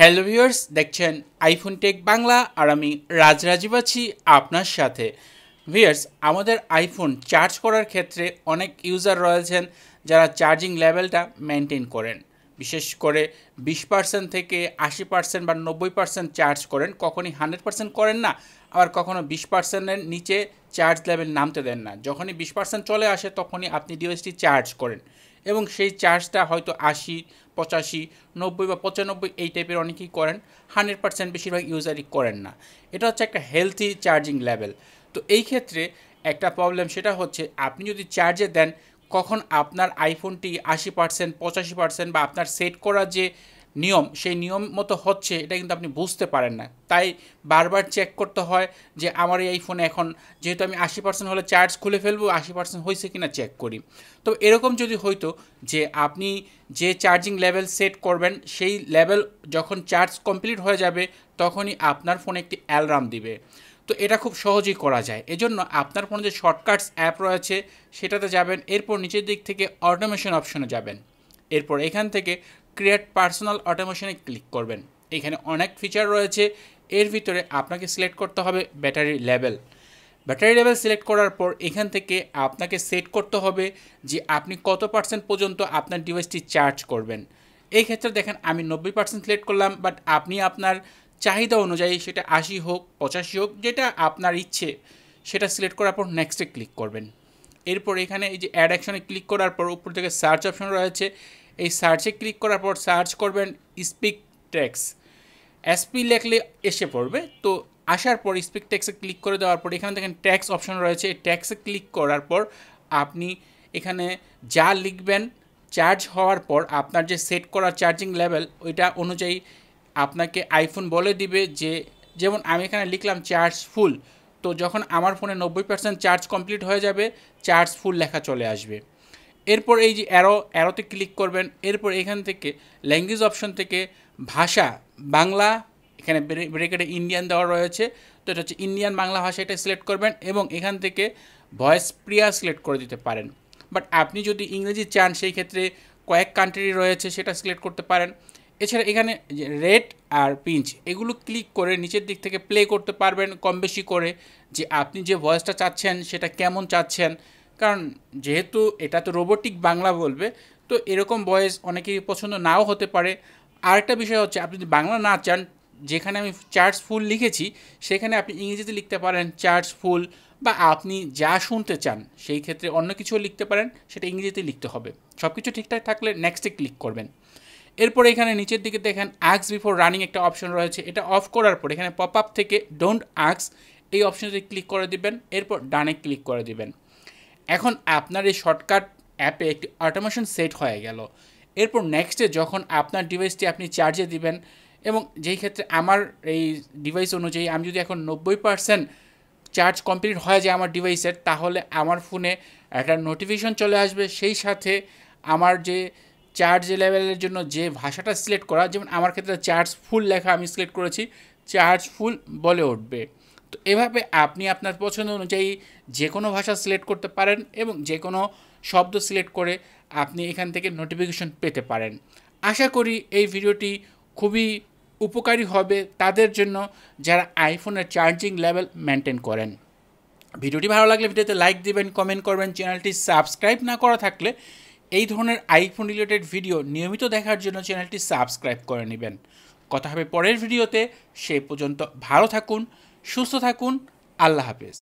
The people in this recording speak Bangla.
হ্যালো ভিউয়ার্স, দেখছেন আইফোন টেক বাংলা আর আমি রাজরাজীব আছি আপনার সাথে। ভিউয়ার্স, আমাদের আইফোন চার্জ করার ক্ষেত্রে অনেক ইউজার রয়েছেন যারা চার্জিং লেভেলটা মেনটেন করেন, বিশেষ করে 20% থেকে 80% বা 90% চার্জ করেন, কখনই 100% করেন না, আবার কখনো 20%-এর নিচে চার্জ লেভেল নামতে দেন না। যখনই 20% চলে আসে তখনই আপনি ডিভাইসটি চার্জ করেন এবং সেই চার্জটা হয়তো 80, 85, 90 বা 95 এই টাইপের অনেকেই করেন, 100% বেশিরভাগ ইউজারই করেন না। এটা হচ্ছে একটা হেলথি চার্জিং লেভেল। তো এই ক্ষেত্রে একটা প্রবলেম সেটা হচ্ছে আপনি যদি চার্জে দেন, কখন আপনার আইফোনটি 80%, 85% বা আপনার সেট করা যে নিয়ম সেই নিয়ম মতো হচ্ছে এটা কিন্তু আপনি বুঝতে পারেন না। তাই বারবার চেক করতে হয় যে আমার এই ফোনে এখন যেহেতু আমি 80% হলে চার্জ খুলে ফেলবো, 80% হয়েছে কিনা চেক করি। তো এরকম যদি হইতো যে আপনি যে চার্জিং লেভেল সেট করবেন সেই লেভেল যখন চার্জ কমপ্লিট হয়ে যাবে তখনই আপনার ফোনে একটি অ্যালার্ম দিবে। তো এটা খুব সহজেই করা যায়। এজন্য আপনার ফোনে যে শর্টকাটস অ্যাপ রয়েছে সেটাতে যাবেন, এরপর নিচের দিক থেকে অটোমেশন অপশনে যাবেন, এরপর এখান থেকে ক্রিয়েট পার্সোনাল অটোমেশনে ক্লিক করবেন। এখানে অনেক ফিচার রয়েছে, এর ভিতরে আপনাকে সিলেক্ট করতে হবে battery level. Battery level select করার পর এখান থেকে আপনাকে সেট করতে হবে যে আপনি কত পার্সেন্ট পর্যন্ত আপনার ডিভাইসটি চার্জ করবেন। এই ক্ষেত্রে দেখেন আমি 90% সিলেক্ট করলাম, বাট আপনি আপনার চাহিদা অনুযায়ী সেটা 80 হোক, 85 হোক, যেটা আপনার ইচ্ছে সেটা সিলেক্ট করার পর নেক্সটে ক্লিক করবেন। এরপর এখানে এই যে অ্যাড অ্যাকশনে ক্লিক করার পর উপর থেকে সার্চ অপশন রয়েছে, এই সার্চে ক্লিক করার পর সার্চ করবেন স্পিক টেক্স। এসপি লেখলে এসে পড়বে। তো আসার পর স্পিক ট্যাক্সে ক্লিক করে দেওয়ার পর এখানে দেখেন ট্যাক্স অপশন রয়েছে, এই ট্যাক্সে ক্লিক করার পর আপনি এখানে যা লিখবেন চার্জ হওয়ার পর আপনার যে সেট করা চার্জিং লেভেল ওইটা অনুযায়ী আপনাকে আইফোন বলে দিবে যে, যেমন আমি এখানে লিখলাম চার্জ ফুল। তো যখন আমার ফোনে 90% চার্জ কমপ্লিট হয়ে যাবে চার্জ ফুল লেখা চলে আসবে। এরপর এই যে অ্যারোতে ক্লিক করবেন, এরপর এখান থেকে ল্যাঙ্গুয়েজ অপশন থেকে ভাষা বাংলা, এখানে ব্রেকেটে ইন্ডিয়ান দেওয়া রয়েছে, তো এটা হচ্ছে ইন্ডিয়ান বাংলা ভাষা, এটা সিলেক্ট করবেন এবং এখান থেকে ভয়েস প্রিয়া সিলেক্ট করে দিতে পারেন। বাট আপনি যদি ইংরেজি চান সেই ক্ষেত্রে কয়েক কান্ট্রি রয়েছে সেটা সিলেক্ট করতে পারেন। এছাড়া এখানে রেট আর পিঞ্চ এগুলো ক্লিক করে নিচের দিক থেকে প্লে করতে পারবেন কম বেশি করে, যে আপনি যে ভয়েসটা চাচ্ছেন সেটা কেমন চাচ্ছেন। কারণ যেহেতু এটা তো রোবোটিক বাংলা বলবে, তো এরকম ভয়েস অনেকেরই পছন্দ নাও হতে পারে। আরেকটা বিষয় হচ্ছে আপনি যদি বাংলা না চান, যেখানে আমি চার্জ ফুল লিখেছি সেখানে আপনি ইংরেজিতে লিখতে পারেন চার্জ ফুল, বা আপনি যা শুনতে চান সেই ক্ষেত্রে অন্য কিছুও লিখতে পারেন, সেটা ইংরেজিতে লিখতে হবে। সব কিছু ঠিকঠাক থাকলে নেক্সটে ক্লিক করবেন। এরপর এখানে নিচের দিকে দেখেন আক্স বিফোর রানিং একটা অপশন রয়েছে, এটা অফ করার পর এখানে পপ আপ থেকে ডোন্ট আক্স এই অপশনটি ক্লিক করে দিবেন, এরপর ডানে ক্লিক করে দিবেন। এখন আপনার এই শর্টকাট অ্যাপে একটি অটোমেশন সেট হয়ে গেল। এরপর নেক্সটে যখন আপনার ডিভাইসটি আপনি চার্জে দিবেন, এবং যেই ক্ষেত্রে আমার এই ডিভাইস অনুযায়ী আমি যদি এখন 90% চার্জ কমপ্লিট হয়ে যায় আমার ডিভাইসের, তাহলে আমার ফোনে একটা নোটিফিকেশন চলে আসবে, সেই সাথে আমার যে চার্জ লেভেলের জন্য যে ভাষাটা সিলেক্ট করা, যেমন আমার ক্ষেত্রে চার্জ ফুল লেখা আমি সিলেক্ট করেছি, চার্জ ফুল বলে উঠবে। তো এভাবে আপনি আপনার পছন্দ অনুযায়ী যে কোনো ভাষা সিলেক্ট করতে পারেন এবং যে কোনো শব্দ সিলেক্ট করে আপনি এখান থেকে নোটিফিকেশন পেতে পারেন। আশা করি এই ভিডিওটি খুবই উপকারী হবে তাদের জন্য যারা আইফোনের চার্জিং লেভেল মেনটেন করেন। ভিডিওটি ভালো লাগলে ভিডিওতে লাইক দিবেন, কমেন্ট করবেন, চ্যানেলটি সাবস্ক্রাইব না করা থাকলে এই ধরনের আইফোন রিলেটেড ভিডিও নিয়মিত দেখার জন্য চ্যানেলটি সাবস্ক্রাইব করে নেবেন। কথা হবে পরের ভিডিওতে, সে পর্যন্ত ভালো থাকুন, সুস্থ থাকুন, আল্লাহ হাফেজ।